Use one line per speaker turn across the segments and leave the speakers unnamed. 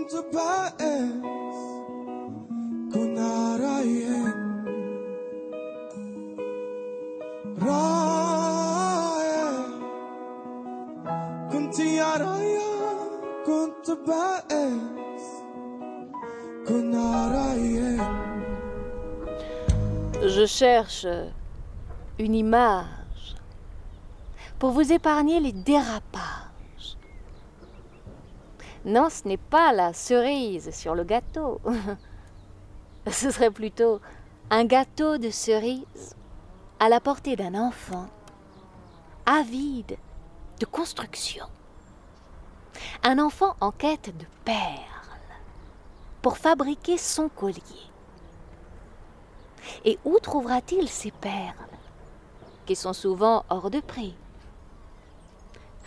kuntabaes kunarayen raya kuntiaraya kuntabaes kunarayen.
Je cherche une image pour vous épargner les dérapages. Non, ce n'est pas la cerise sur le gâteau. Ce serait plutôt un gâteau de cerise à la portée d'un enfant avide de construction. Un enfant en quête de perles pour fabriquer son collier. Et où trouvera-t-il ces perles, qui sont souvent hors de prix?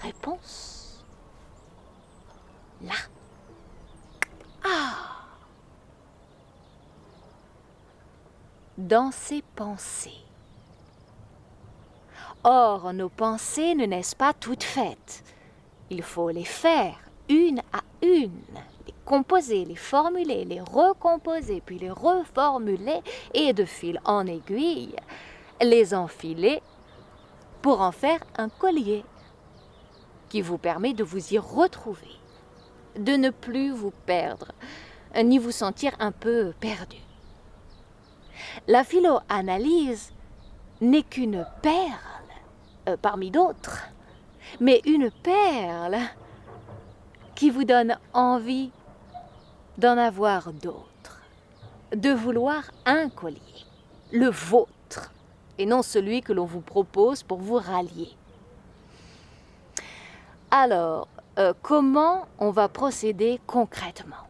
Réponse: là. Ah! Dans ses pensées. Or, nos pensées ne naissent pas toutes faites. Il faut les faire une à une, les composer, les formuler, les recomposer, puis les reformuler et de fil en aiguille, les enfiler pour en faire un collier qui vous permet de vous y retrouver, de ne plus vous perdre, ni vous sentir un peu perdu. La philo-analyse n'est qu'une perle parmi d'autres, mais une perle qui vous donne envie d'en avoir d'autres, de vouloir un collier, le vôtre, et non celui que l'on vous propose pour vous rallier. Alors, comment on va procéder concrètement?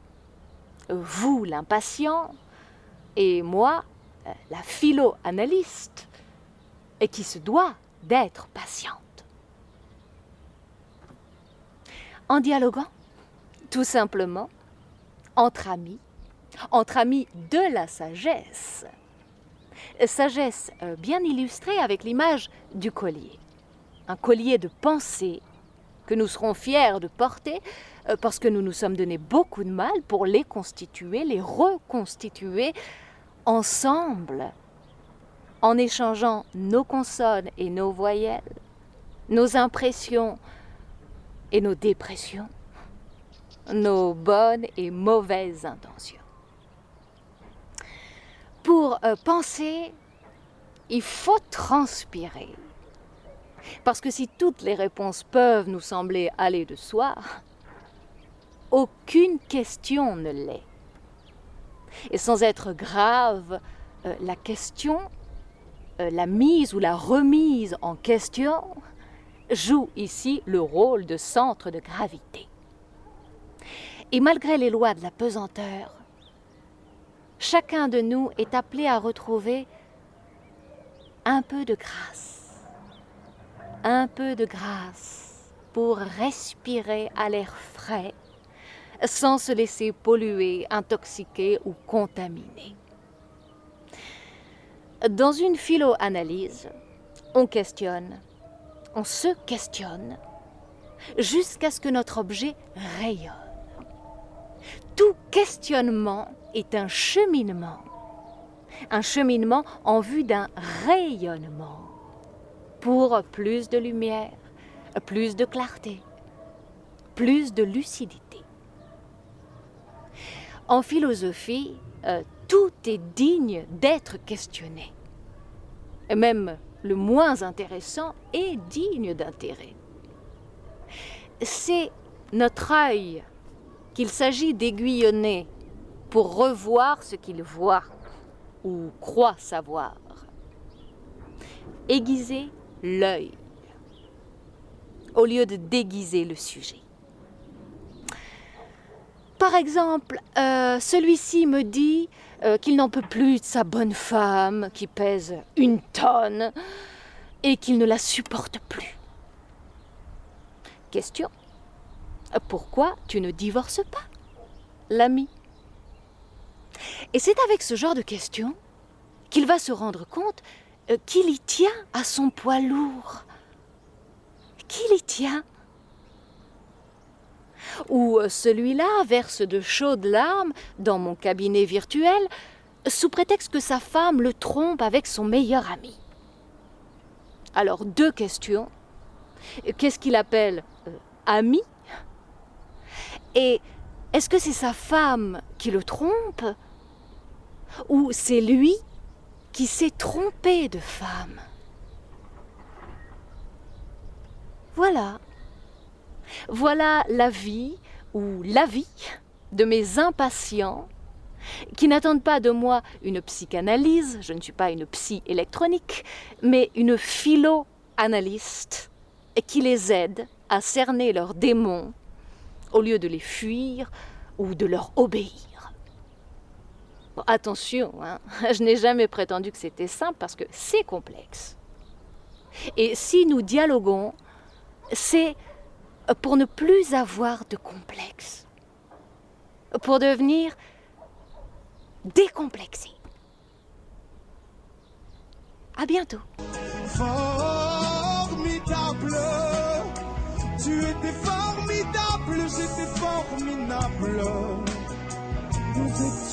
Vous, l'impatient, et moi, la philo-analyste, et qui se doit d'être patiente. En dialoguant, tout simplement, entre amis de la sagesse. Sagesse bien illustrée avec l'image du collier. Un collier de pensée que nous serons fiers de porter parce que nous nous sommes donné beaucoup de mal pour les constituer, les reconstituer ensemble, en échangeant nos consonnes et nos voyelles, nos impressions et nos dépressions, nos bonnes et mauvaises intentions. Pour penser, il faut transpirer. Parce que si toutes les réponses peuvent nous sembler aller de soi, aucune question ne l'est. Et sans être grave, la question, la mise ou la remise en question joue ici le rôle de centre de gravité. Et malgré les lois de la pesanteur, chacun de nous est appelé à retrouver un peu de grâce pour respirer à l'air frais sans se laisser polluer, intoxiquer ou contaminer. Dans une philo-analyse, on se questionne jusqu'à ce que notre objet rayonne. Tout questionnement est un cheminement en vue d'un rayonnement pour plus de lumière, plus de clarté, plus de lucidité. En philosophie, tout est digne d'être questionné. Et même le moins intéressant est digne d'intérêt. C'est notre œil qu'il s'agit d'aiguillonner pour revoir ce qu'il voit ou croit savoir. Aiguiser l'œil au lieu de déguiser le sujet. Par exemple, celui-ci me dit qu'il n'en peut plus de sa bonne femme qui pèse 1 tonne et qu'il ne la supporte plus. Question: pourquoi tu ne divorces pas, l'ami? Et c'est avec ce genre de questions qu'il va se rendre compte qu'il y tient à son poids lourd. Qu'il y tient. Ou celui-là verse de chaudes larmes dans mon cabinet virtuel sous prétexte que sa femme le trompe avec son meilleur ami. Alors, 2 questions. Qu'est-ce qu'il appelle ami? Et est-ce que c'est sa femme qui le trompe? Ou c'est lui qui s'est trompé de femme? Voilà. Voilà la vie ou l'avis de mes impatients qui n'attendent pas de moi une psychanalyse, je ne suis pas une psy électronique, mais une philo-analyste qui les aide à cerner leurs démons au lieu de les fuir ou de leur obéir. Bon, attention, hein, je n'ai jamais prétendu que c'était simple parce que c'est complexe. Et si nous dialoguons, c'est pour ne plus avoir de complexe, pour devenir décomplexé. À bientôt.
Formidable, tu étais formidable, j'étais formidable. Nous étions